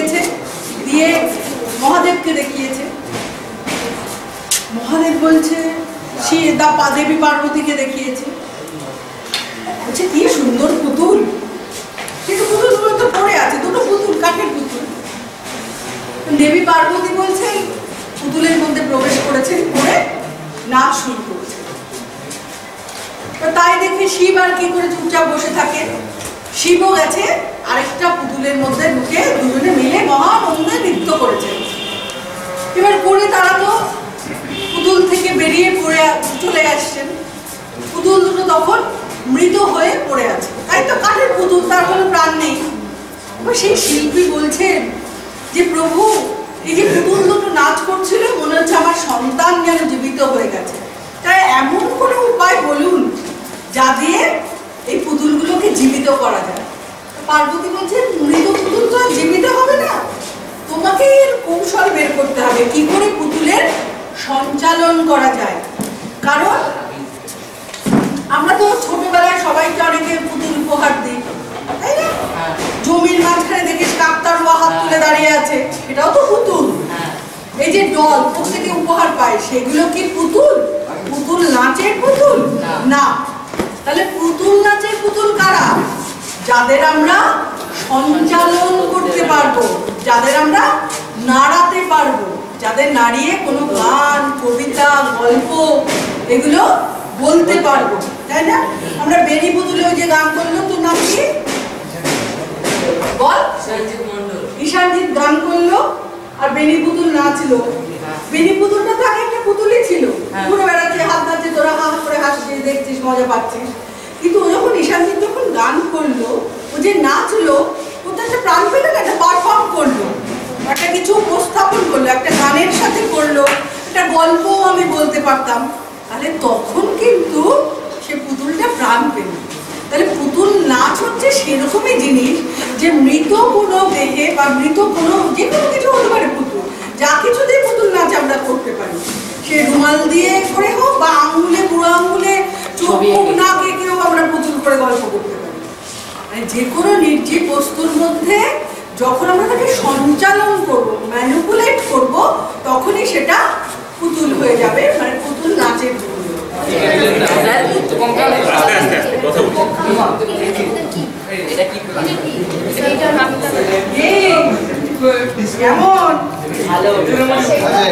দিয়েছে, দিয়ে মহাদেবকে দেখিয়েছে। মহাদেব বলছে, দেবী পার্বতীকে দেখিয়েছে, বলছে কি সুন্দর পুতুল, কিন্তু পুতুলগুলো তো পড়ে আছে, দুটো পুতুল, কাঠের পুতুল। দেবী পার্বতী বলছেন পুতুলের মধ্যে প্রবেশ করেছেন, করে নাচ শুরু করেছে। তাই দেখে শিব আর কি করে চুপচাপ বসে থাকে, শিবও গেছে আরেকটা পুতুলের মধ্যে ঢুকে দুজনে মিলে মহানন্দে নৃত্য করেছে। এবার করে তারা তো পুতুল থেকে বেরিয়ে পড়ে চলে আসছেন, পুতুল দুটো তখন মৃত হয়ে পড়ে আছে, তাই তো কাঠের পুতুল, তার কোনো প্রাণ নেই। এবার সেই শিল্পী বলছেন যে প্রভু, এই যে পুতুল দুটো নাচ করছিল, মনে হচ্ছে আমার সন্তান যেন জীবিত হয়ে গেছে, তাই এমন কোনো উপায় বলুন যা দিয়ে এই পুতুলগুলোকে জীবিত করা যায়। পার্বতী বলছে মৃত পুতুল তো আর জীবিত হবে না, তোমাকে এর কৌশল বের করতে হবে কি করে পুতুলের সঞ্চালন করা যায়। কারণ আমরা তো ছোটবেলায় সবাইকে অনেকে পুতুল উপহার দিই, তাই না? জমির মাঝখানে দেখিস কাকতাড়ুয়া হাত তুলে দাঁড়িয়ে আছে, এটাও তো পুতুল। এই যে ডল প্রত্যেকে উপহার পায়, সেগুলো কি পুতুল? পুতুল নাচের পুতুল না। তাহলে পুতুল নাচের পুতুল কারা? যাদের আমরা সঞ্চালন করতে পারবো, যাদের আমরা নাড়াতে পারবো, যাদের নাড়িয়ে কোনো গান, কবিতা, গল্প এগুলো বলতে পারবো, তাই না? আমরা বেনি পুতুলে ওই যে গান করলো, তোর নাম কি বল? ঈশানজিৎ গান করলো আর বেনি পুতুল নাচলো। বেনি পুতুলটা তো আগে একটা পুতুলই ছিল, ঘুরে বেড়াচ্ছে, হাত নাচছে, তোরা হা করে হাসছিস, দেখছিস, মজা পাচ্ছিস। কিন্তু ও যখন ঈশানজিৎ যখন গান করলো, ও যে নাচলো, ও তো একটা প্রাণ পেল না, একটা পারফর্ম করলো, একটা কিছু উপস্থাপন করলো, একটা গানের সাথে করলো, একটা গল্প আমি বলতে পারতাম, তাহলে তখন কিন্তু সে পুতুলটা প্রাণ পেল। তাহলে পুতুল নাচ হচ্ছে সেরকমই জিনিস যে মৃত কোনো দেহে বা মৃত কোনো যে কোনো কিছু হতে পারে, পুতুল যা কিছু দিয়ে পুতুল নাচ আমরা করতে পারি, সে রুমাল দিয়ে করে হোক বা আঙুলে, বুড়ো আঙুলে চোখ না এঁকেও আমরা পুতুল করে গল্প করতে পারি। মানে যে কোনো নির্জীব বস্তুর মধ্যে যখন আমরা তাকে সঞ্চালন করবো, ম্যানিপুলেট করবো, তখনই সেটা পুতুল হয়ে যাবে, মানে পুতুল নাচের পুতুল।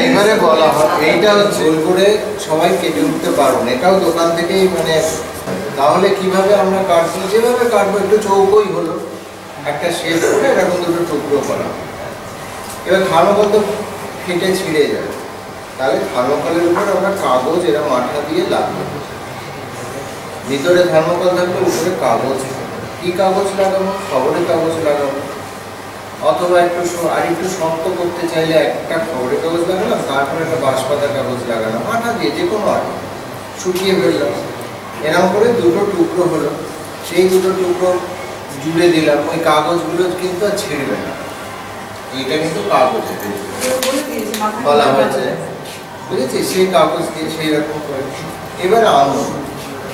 এবারে বলা হয় এইটা হচ্ছে করে সবাই কেটে উঠতে পারবো না, এটাও দোকান থেকেই, মানে তাহলে কিভাবে আমরা কাটবো, যেভাবে কাটবো একটু চৌকোই হলো, একটা শেপ করে এরকম দুটো টুকরো করা। এবার থার্মোকল তো ফেটে ছিঁড়ে যাবে, তাহলে থার্মোকলের উপর আমরা কাগজ এরকম আঠা দিয়ে লাগাবো, ভিতরে থার্মোকল থাকলে উপরে কাগজ। কি কাগজ লাগাবো? খবরের কাগজ লাগাবো, অথবা একটু আর একটু শক্ত করতে চাইলে একটা খবরের কাগজ লাগালাম, তারপরে একটা বাঁশপাতা কাগজ লাগালাম, আঠা দিয়ে, যে কোনো আঠা শুকিয়ে ফেললাম, এরকম করে দুটো টুকরো হলো। সেই দুটো টুকরো জুড়ে দিলাম, ওই কাগজগুলো কিন্তু আর ছিঁড়বে না, এইটা কিন্তু কাগজ বলা হয়েছে, বুঝেছি? সেই কাগজ দিয়ে সেই রকম করে। এবার আঙুল,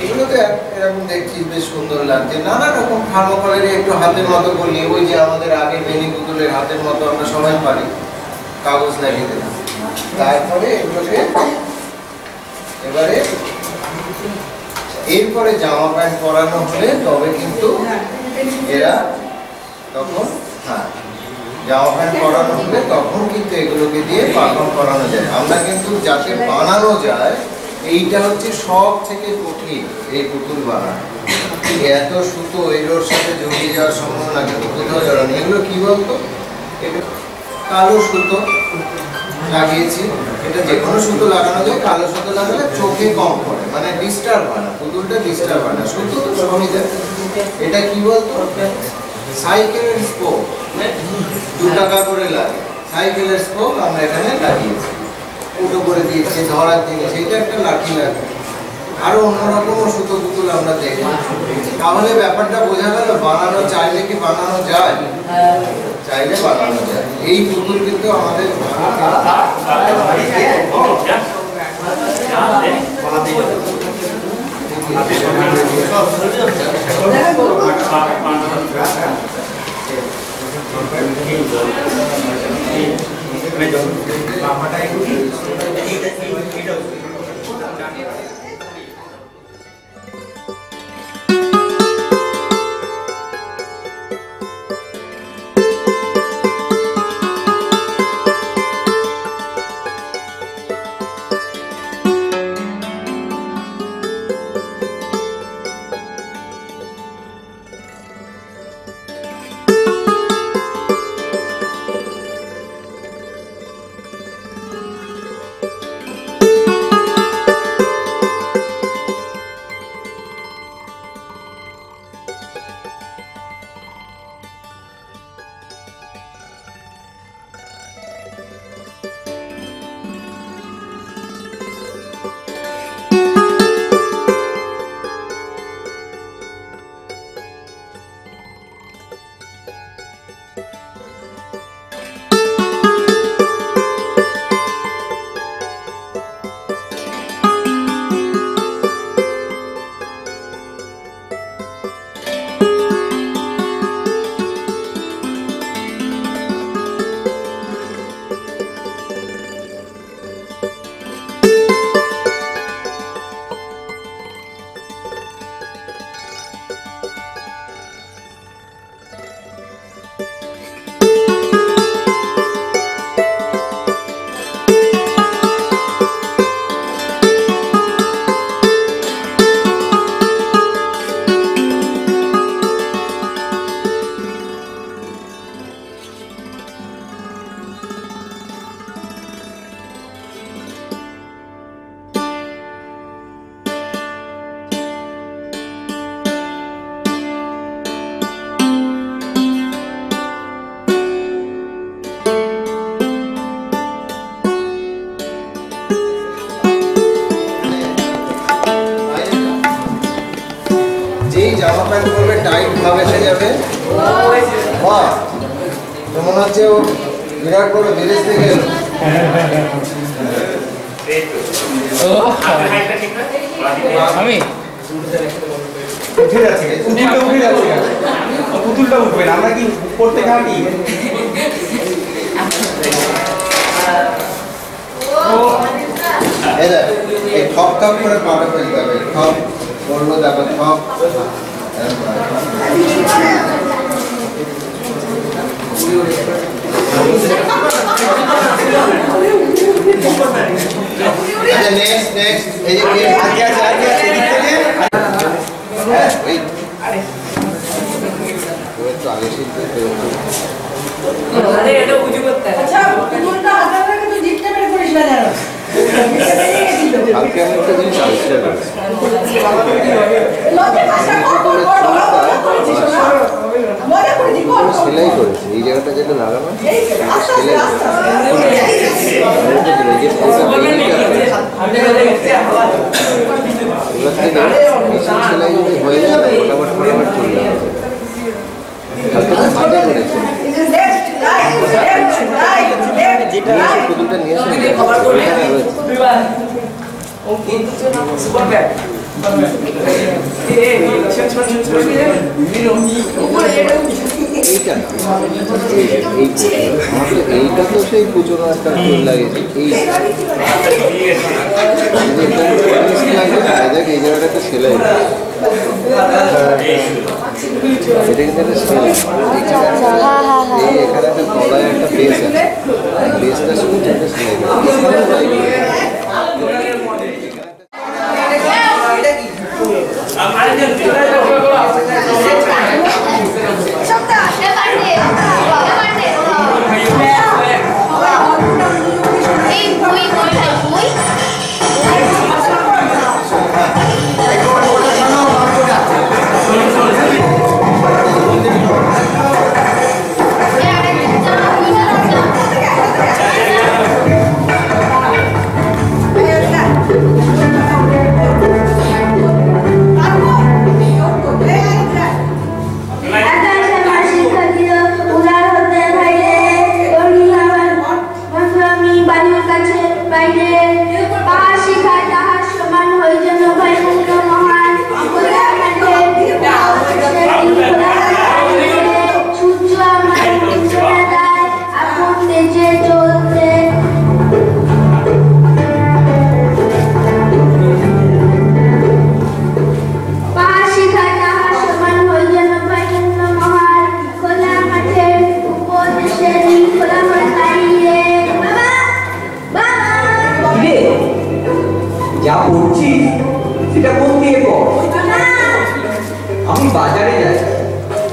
এগুলো তো এরকম দেখছিস বেশ সুন্দর লাগছে, নানা রকম থার্মোকলের একটু হাতের মতো করলি, ওই যে আমাদের আগে বেনি পুতুলের হাতের মতো আমরা সবাই পারি, কাগজ লাগিয়ে দিলাম। তারপরে এগুলোকে এবারে এরপরে জামা প্যান্ট পরানো হলে তবে কিন্তু এরা তখন, হ্যাঁ, জামা প্যান্ট পরানো হলে তখন কিন্তু এগুলোকে দিয়ে পারফর্ম করানো যায়। আমরা কিন্তু যাতে বানানো যায়, এইটা হচ্ছে সব থেকে কঠিন, এই পুতুল বানানো। এত সুতো এগুলোর সাথে জড়িয়ে যাওয়ার সম্ভাবনা কিন্তু কোথাও জড়ানো। এগুলো কি বলতো, কালো সুতো লাগিয়েছি, এটা যে কোনো সুতো লাগানো যায়, কালো সুতো লাগালে চোখে কম পড়ে, মানে ডিস্টার্ব হয় না, পুতুলটা ডিস্টার্ব হয় না, সুতো তো সবই দেয়। এটা কি বলতো, সাইকেলের স্পোক, 2 টাকা করে লাগে, সাইকেলের স্পোক আমরা এখানে লাগিয়েছি, উল্টো করে দিয়েছি ধরার দিকে, সেইটা একটা লাঠি লাগে। আরো অন্যরকম সুতো পুতুল আমরা দেখি। তাহলে ব্যাপারটা বোঝা গেল, বানানো চাইলে কি বানানো যায়? চাইলে বানানো যায়। এই পুতুল কিন্তু আমাদের জামা প্যান্ট পরবে টাইট ভাবে এসে যাবে। বাহ, মনে হচ্ছে ও বিরাট বড় বিদেশ থেকে এলো। আমি উঠে যাচ্ছে, পুতুলটা উঠবে না, আমরা কি পড়তে খাবি? এই ঠপ ঠপ করে পাটা ফেলতে হবে, ঠপ বললো দেখো ঠপ। নেক্সট নেক্সট এই যে আগে আছে আগে আছে হ্যাঁ ওই তো আগে শিখতে আরে এটা উজু করতে আচ্ছা পুরোটা হাতে রাখে তো জিপটা বের করিস না জানো কালকে আমি একটা জিনিস আবিষ্কার করেছি। সেলাই করেছি এই জায়গাটা যেটা লাগানো সেলাই সেলাই যদি হয়ে যায় ফটাফট ফটাফট চলে যাবে। কালকে তো মাঠে করেছি পুতুলটা নিয়ে এসে এইটা তো সেই পুজোর একটা ফুল লাগিয়েছে দেখ এই জায়গাটা সেলাই এটা কিন্তু একটা সেলাই এই এখানে একটা গলায় একটা বেস আছে বেসটা শুধু একটা সেলাই বাজারে যাই,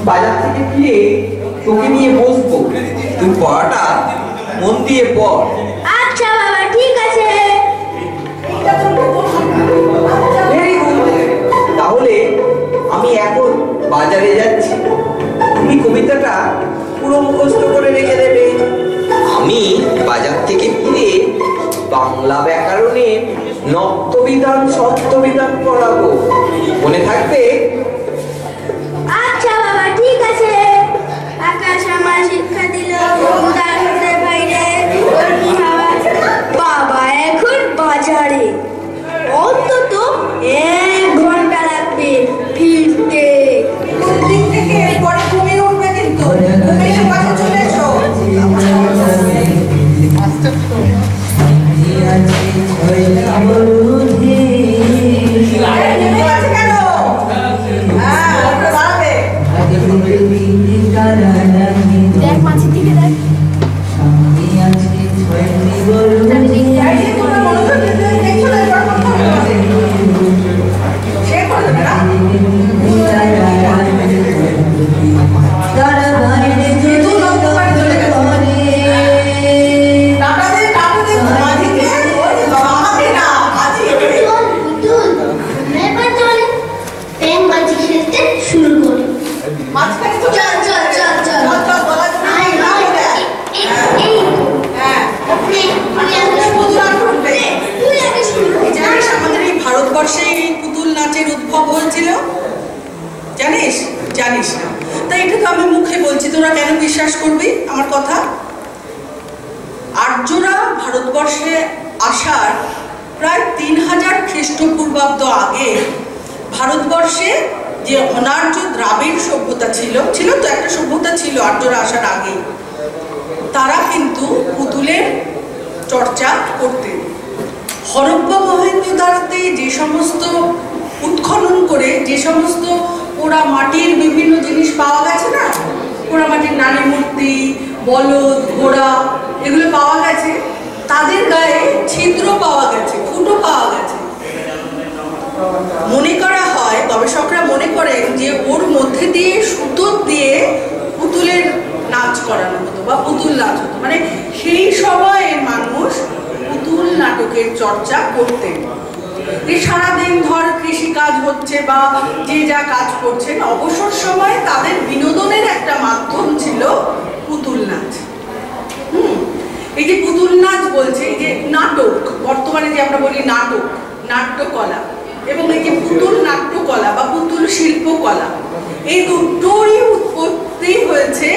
বাজার থেকে ফিরে তোকে নিয়ে বসবো, তুই পড়াটা মন দিয়ে পড়। আচ্ছা বাবা, ঠিক আছে। Very good. তাহলে আমি এখন বাজারে যাচ্ছি, তুমি কবিতাটা পুরো মুখস্থ করে রেখে দেবে। আমি বাজার থেকে ফিরে বাংলা ব্যাকরণের নক্তবিধান সত্যবিধান পড়াবো, মনে থাকবে? আচ্ছা বাবা, ঠিক আছে। আকাশ আমার শিক্ষা দিল, তার ঘরের বাইরে বাবা এখন বাজারে, অন্তত 1 ঘন্টা লাগবে ফিরতে। দিক থেকে পরে ঘুমিয়ে উঠবে, কিন্তু তুমি এসে পাশে চলে এসো। নেমে গেছে কেন? হ্যাঁ, ওটা দাঁড়াবে। দেখ মাছের দিকে দেখ। এই যে তোমরা মনোযোগ দিয়ে দেখছো না, এবার কথা বলবে। সে করে দেবে না? যেহেতু লক্ষ্য করে চলে গেছে। টাটাতে মাঝিকে, ওই যে বাবা, আমাকে না, মাঝি। শুরু করি। মাঝখানে তো চল চল চল চল। চল, বলা যাবে না। হ্যাঁ, জানিস আমাদের এই ভারতবর্ষে এই পুতুল নাচের উদ্ভব হয়েছিল? জানিস? জানিস না? তাই এটা তো আমি মুখে বলছি, তোরা কেন বিশ্বাস করবি আমার কথা? আর্যরা ভারতবর্ষে আসার প্রায় 3000 খ্রিস্টপূর্বাব্দ আগে ভারতবর্ষে যে অনার্য দ্রাবিড় সভ্যতা ছিল তো একটা সভ্যতা ছিল আর্যরা আসার আগে, তারা কিন্তু পুতুলের চর্চা করতেন। হরপ্পা মহেঞ্জোদারোতে যে সমস্ত উৎখনন করে যে সমস্ত পোড়া মাটির বিভিন্ন জিনিস পাওয়া গেছে না, পোড়া মাটির নারী মূর্তি, বলদ, ঘোড়া, এগুলো পাওয়া গেছে, তাদের গায়ে ছিদ্র পাওয়া গেছে, ফুটো পাওয়া গেছে। মনে করা হয়, গবেষকরা মনে করেন যে ওর মধ্যে দিয়ে সুতো দিয়ে পুতুলের নাচ করানো হতো বা পুতুল নাচ হতো, মানে সেই সময়ের মানুষ পুতুল নাটকের চর্চা করতেন। যে সারাদিন ধর কৃষি কাজ হচ্ছে বা যে যা কাজ করছেন, অবসর সময় তাদের বিনোদনের একটা মাধ্যম ছিল পুতুল নাচ। এই যে পুতুল নাচ বলছে, এই যে নাটক, বর্তমানে যে আমরা বলি নাটক, নাট্যকলা, এবং এই যে পুতুল নাট্যকলা বা পুতুল শিল্পকলা, এই দুটোরই উৎপত্তি হয়েছে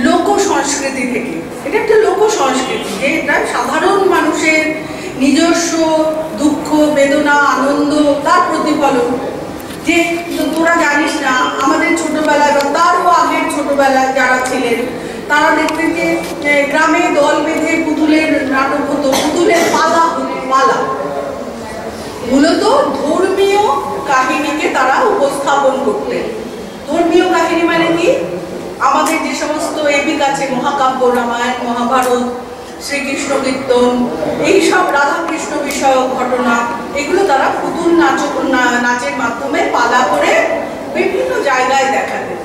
লোক সংস্কৃতি থেকে। এটা একটা লোক সংস্কৃতি, যে এটা সাধারণ মানুষের নিজস্ব দুঃখ, বেদনা, আনন্দ, তার প্রতিফলন। যে তোরা জানিস না, আমাদের ছোটবেলায় বা তারও আগের ছোটবেলায় যারা ছিলেন, তারা দেখতেন যে গ্রামে দল বেঁধে পুতুলের নাটক হতো, পুতুলের পালা মূলত ধর্মীয় কাহিনীকে তারা উপস্থাপন করতেন। ধর্মীয় কাহিনী মানে কি? আমাদের যে সমস্ত এপিক আছে, মহাকাব্য, রামায়ণ, মহাভারত, শ্রীকৃষ্ণ কীর্তন, এইসব রাধাকৃষ্ণ বিষয়ক ঘটনা, এগুলো তারা পুতুল নাচের মাধ্যমে পালা করে বিভিন্ন জায়গায় দেখাতেন।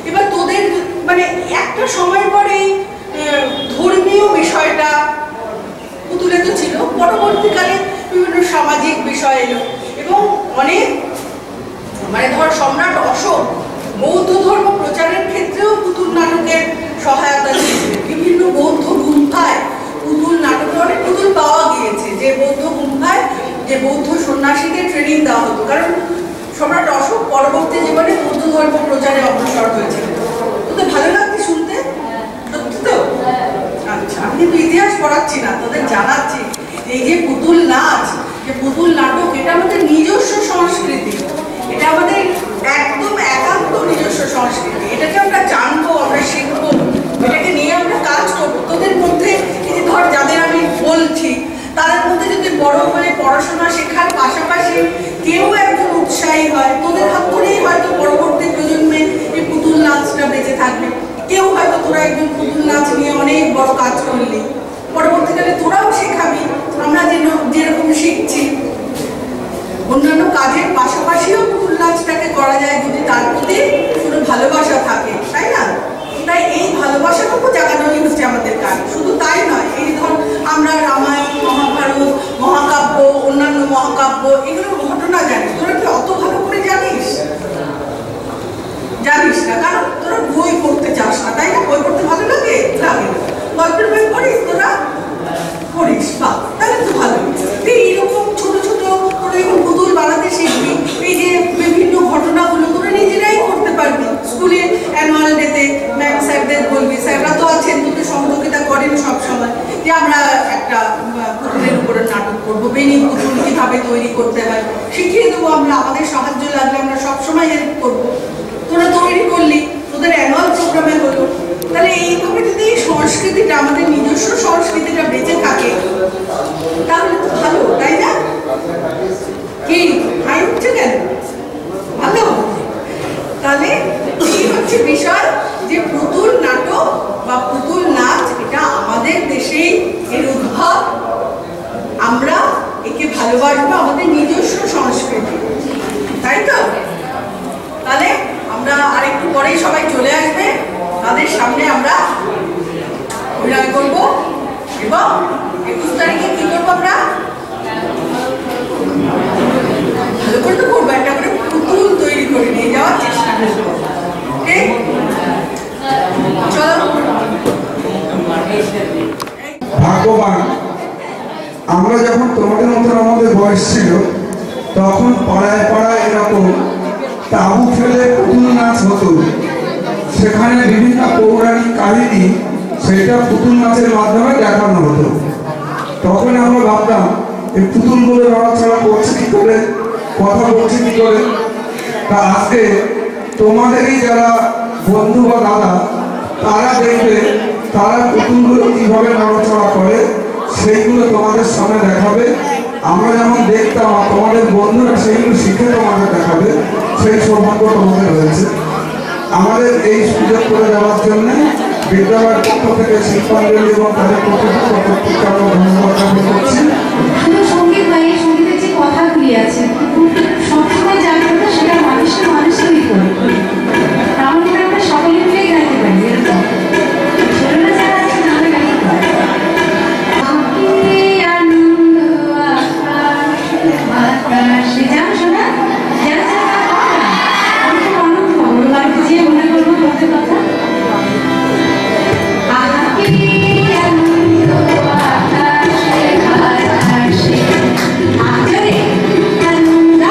এবার তোদের মানে একটা সময় পরেই ধর্মীয় বিষয়টা পুতুলে তো ছিল, পরবর্তীকালে বিভিন্ন সামাজিক বিষয় এলো, এবং অনেক মানে ধর সম্রাট অশোক বৌদ্ধ ধর্ম প্রচারের ক্ষেত্রেও পুতুল নাটকের সহায়তা দিয়েছিলেন। বিভিন্ন বৌদ্ধ গুম্ফায় পুতুল নাটকে অনেক পুতুল পাওয়া গিয়েছে, যে বৌদ্ধ গুম্ফায় যে বৌদ্ধ সন্ন্যাসীদের ট্রেনিং দেওয়া হতো, কারণ সম্রাট অশোক পরবর্তী জীবনে বৌদ্ধ ধর্ম প্রচারে অগ্রসর হয়েছিলেন। তোদের ভালো লাগছে শুনতে? সত্যি তো? আচ্ছা, আমি কিন্তু ইতিহাস পড়াচ্ছি না, তোদের জানাচ্ছি এই যে পুতুল নাচ, যে পুতুল নাটক, এটা আমাদের নিজস্ব সংস্কৃতি, এটা আমাদের একদম একান্ত নিজস্ব সংস্কৃতি। এটাকে আমরা জানবো, আমরা শিখবো, এটাকে নিয়ে আমরা কাজ করবো। তোদের মধ্যে এই যে ধর যাদের আমি বলছি, তাদের মধ্যে যদি বড় হয়ে পড়াশোনা শেখার পাশাপাশি কেউ একজন উৎসাহী হয়, তোদের হাত ধরেই হয়তো পরবর্তী প্রজন্মে এই পুতুল নাচটা বেঁচে থাকবে। কেউ হয়তো তোরা একজন পুতুল নাচ নিয়ে অনেক বড় কাজ করলি, পরবর্তীকালে তোরাও শেখাবি। আমরা যেরকম শিখছি, অন্যান্য কাজের পাশাপাশিও পুতুল নাচটাকে করা যায় যদি তার একটা পুতুলের উপরে নাটক করবো, বেনি পুতুল কিভাবে তৈরি করতে হয় শিখিয়ে দেবো আমরা, আমাদের সাহায্য লাগলে আমরা সবসময় হেল্প করবো। তোরা তৈরি করলি, তোদের অ্যানুয়াল প্রোগ্রামে হলো, তাহলে এইভাবে যদি সংস্কৃতিটা, আমাদের নিজস্ব সংস্কৃতিটা বেঁচে থাকে তাহলে তো ভালো, তাই না? কি হাই উঠছে কেন? ভালো। তাহলে এই হচ্ছে বিষয় যে পুতুল নাটক বা পুতুল নাচ এটা আমাদের দেশেই এর উদ্ভব, আমরা একে ভালোবাসবো, আমাদের নিজস্ব সংস্কৃতি, তাই তো? তাহলে আমরা আরেকটু পরেই সবাই চলে আসবে, তাদের সামনে আমরা অভিনয় করব এবং 21 তারিখে কি করবো আমরা ভালো করে তো করবো, একটা করে পুতুল তৈরি করে নিয়ে যাওয়ার চেষ্টা করবো। চলো। ভাগ্যবান আমরা যখন তোমাদের মতন আমাদের বয়স ছিল তখন পাড়ায় পাড়ায় এরকম তাঁবু ফেলে পুতুল নাচ হতো, সেখানে বিভিন্ন পৌরাণিক কাহিনী সেটা পুতুল নাচের মাধ্যমে দেখানো হতো। তখন আমরা ভাবতাম এই পুতুলগুলো নড়াচড়া করছে কি করে, কথা বলছে কি করে। তা আজকে তোমাদেরই যারা বন্ধু বা দাদা তারা দেখবে তারা পুতুলগুলো কিভাবে নড়াচড়া করে সেইগুলো তোমাদের সামনে দেখাবে। আমরা যেমন দেখতাম তোমাদের বন্ধুরা সেইগুলো শিখে তোমাদের দেখাবে, সেই সৌভাগ্য তোমাদের হয়েছে। আমাদের এই সুযোগ করে দেওয়ার জন্য বিদ্যালয়ের পক্ষ থেকে শিল্পাঞ্জলি এবং তাদের প্রত্যেককে আমরা ধন্যবাদ জ্ঞাপন করছি। শুধু সঙ্গীত বা এই সঙ্গীতের যে কথাগুলি আছে সবসময় যা করতো সেটা মানুষকে মানুষকেই করে, তাহলে আমরা সকলে মিলেই গাইতে পারি। এরকম ছোটরা যারা আছে তারা গাইতে পারে। আনন্দ আকাশে বাতাসে যাও শোনা, যারা আমি খুব আনন্দ পাবো, বাড়িতে যেয়ে মনে করবো তোমাদের কথা। আনন্দ আকাশে বাতাসে আজরে আনন্দ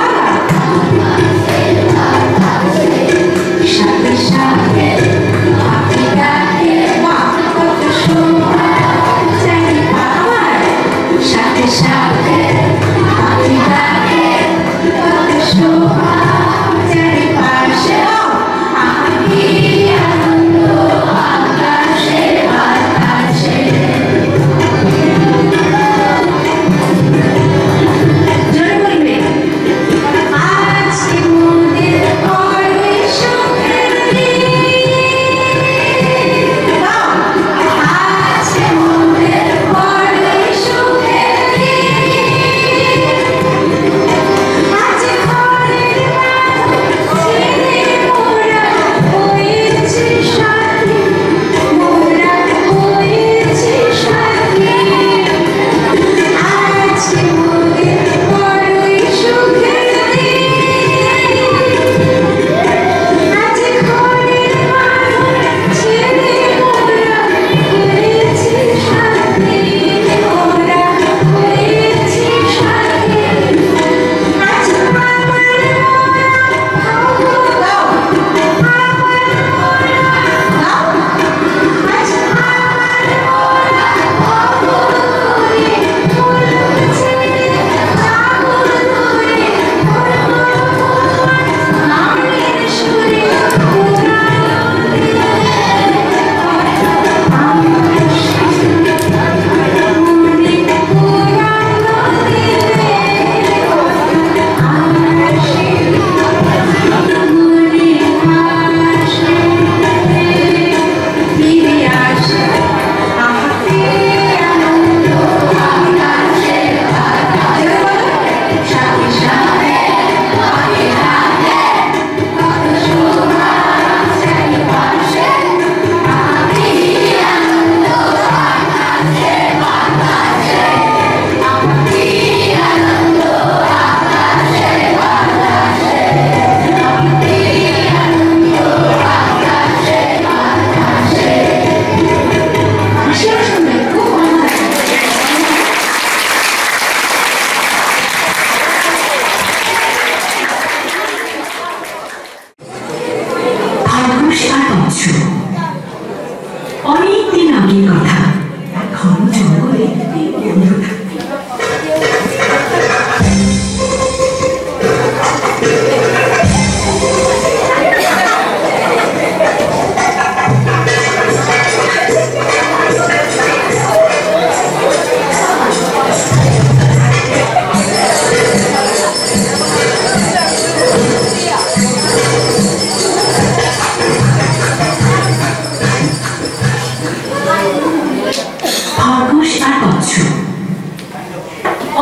খরগোশ আর কচ্ছপ।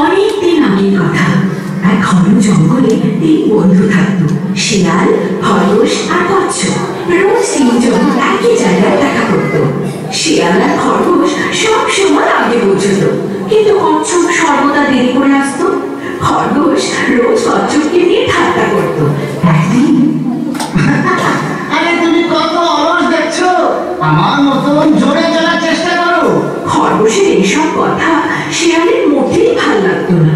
অনেকদিন আগের কথা, এক ঘন জঙ্গলে 3 বন্ধু থাকত, শিয়াল, খরগোশ আর কচ্ছপ। রোজ 3 জন একই জায়গায় দেখা করত। শিয়াল আর খরগোশ সব সময় আগে পৌঁছত, কিন্তু কচ্ছপ সর্বদা দেরি করে আসত। খরগোশ রোজ কচ্ছপকে নিয়ে ঠাট্টা করত। একদিন, আরে তুমি কত অলস দেখছো, আমার মতন জোরে চলার চেষ্টা করো। খরগোশের এইসব কথা শিয়ালের মোটেই ভাল লাগতো না।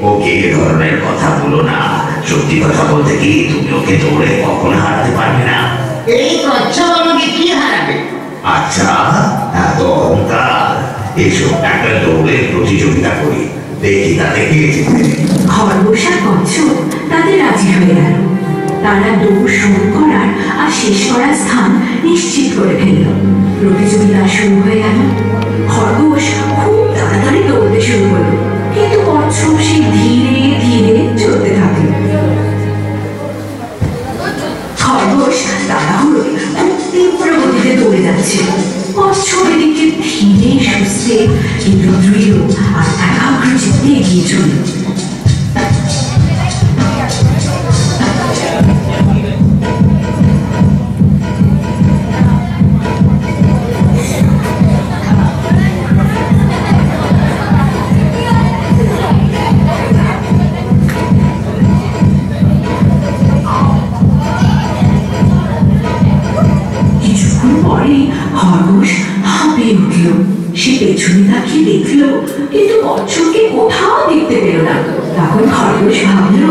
ওকে এ ধরনের কথা বলো না, সত্যি কথা বলতে কি তুমি ওকে দৌড়ে কখনো হারাতে পারবে না। এই কচ্ছপ আমাকে কি হারাবে? আচ্ছা, এত অহংকার, এসব একটা দৌড়ের প্রতিযোগিতা করি, দেখি তাতে কে জিতে। খরগোশ আর কচ্ছপ তাদের রাজি হয়ে গেল। তারা দৌড় শুরু করার আর শেষ করার স্থান নিশ্চিত করে ফেলল। প্রতিযোগিতা শুরু হয়ে গেল। খরগোশ খুব তাড়াতাড়ি দৌড়তে শুরু করলো, কিন্তু কচ্ছপ সে ধীরে ধীরে চলতে থাকলো। খরগোশ তাড়াহুড়োয় খুব তীব্র গতিতে দৌড়ে যাচ্ছে। কচ্ছপ এদিকে ধীরে সুস্থে কিন্তু দৃঢ় আর একাগ্র চিত্তে এগিয়ে চলল। খরগোশ হাঁপিয়ে উঠল। সে পেছনে তাকিয়ে দেখল, কিন্তু কচ্ছপকে কোথাও দেখতে পেল না। তখন খরগোশ ভাবল,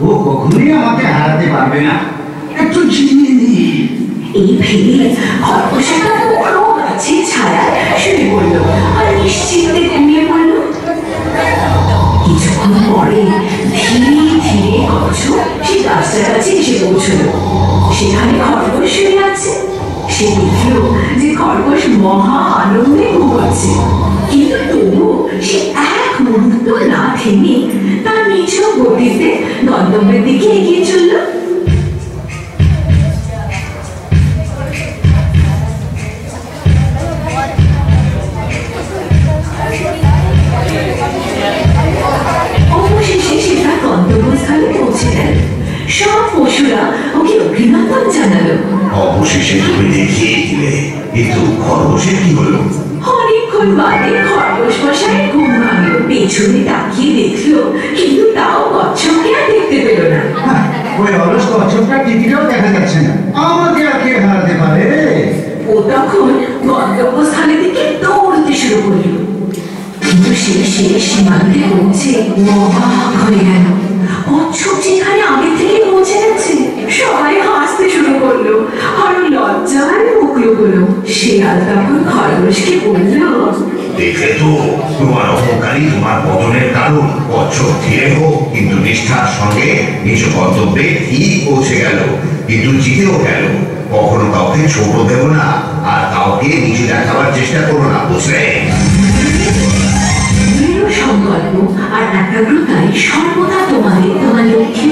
ও কখনোই আমাকে হারাতে পারবে না, একটু চিনিয়ে নিই। এই ভেবে খরগোশ একটা বড় গাছের ছায়ায় শুয়ে পড়ল আর নিশ্চিন্তে ঘুমিয়ে পড়ল। কিছুক্ষণ পরে ধীরে ধীরে কচ্ছপ সেই গাছটার কাছে এসে পৌঁছল। সেখানে খরগোশ শুয়ে আছে। সে দেখল যে খরগোশ মহা আনন্দে ঘুমাচ্ছে, কিন্তু তবু সে এক মুহূর্ত না থেমে তার নিজ গতিতে গন্তব্যের দিকে এগিয়ে চলল। অবশেষে সে তার গন্তব্যস্থলে পৌঁছে গেল। সব পশুরা ওকে অভিনন্দন জানালো। অবশেষে তুমি দেখিয়ে দিলে, কিন্তু খরগোশের কি হলো? অনেকক্ষণ বাদে খরগোশ মশাই ঘুম ভাঙল। পেছনে তাকিয়ে দেখলো, কিন্তু তাও কচ্ছপকে আর দেখতে পেল না। ওই অলস কচ্ছপটা টিকিটাও দেখা যাচ্ছে না, আমাকে আর কে হারাতে পারে? ও তখন গন্তব্যস্থানের দিকে দৌড়তে শুরু করল, কিন্তু সে শেষ সীমান্তে পৌঁছে অবাক হয়ে গেল। কচ্ছপ যেখানে আগে থেকে পৌঁছে গেছে। সবাই হাসতে শুরু করলো আর লজ্জায় মুখ লুকোলো। শিয়াল তখন খরগোশকে বলল, দেখলে তো, তোমার অহংকারী তোমার পতনের কারণ। কচ্ছপ ধীরে হোক কিন্তু নিষ্ঠার সঙ্গে নিজ গন্তব্যে ঠিক পৌঁছে গেল, কিন্তু জিতেও গেল। কখনো কাউকে ছোট দেব না, আর কাউকে নিচে দেখাবার চেষ্টা করো না, বুঝলে? দৃঢ় সংকল্প আর একাগ্রতাই সর্বদা তোমাদের তোমার লক্ষ্যে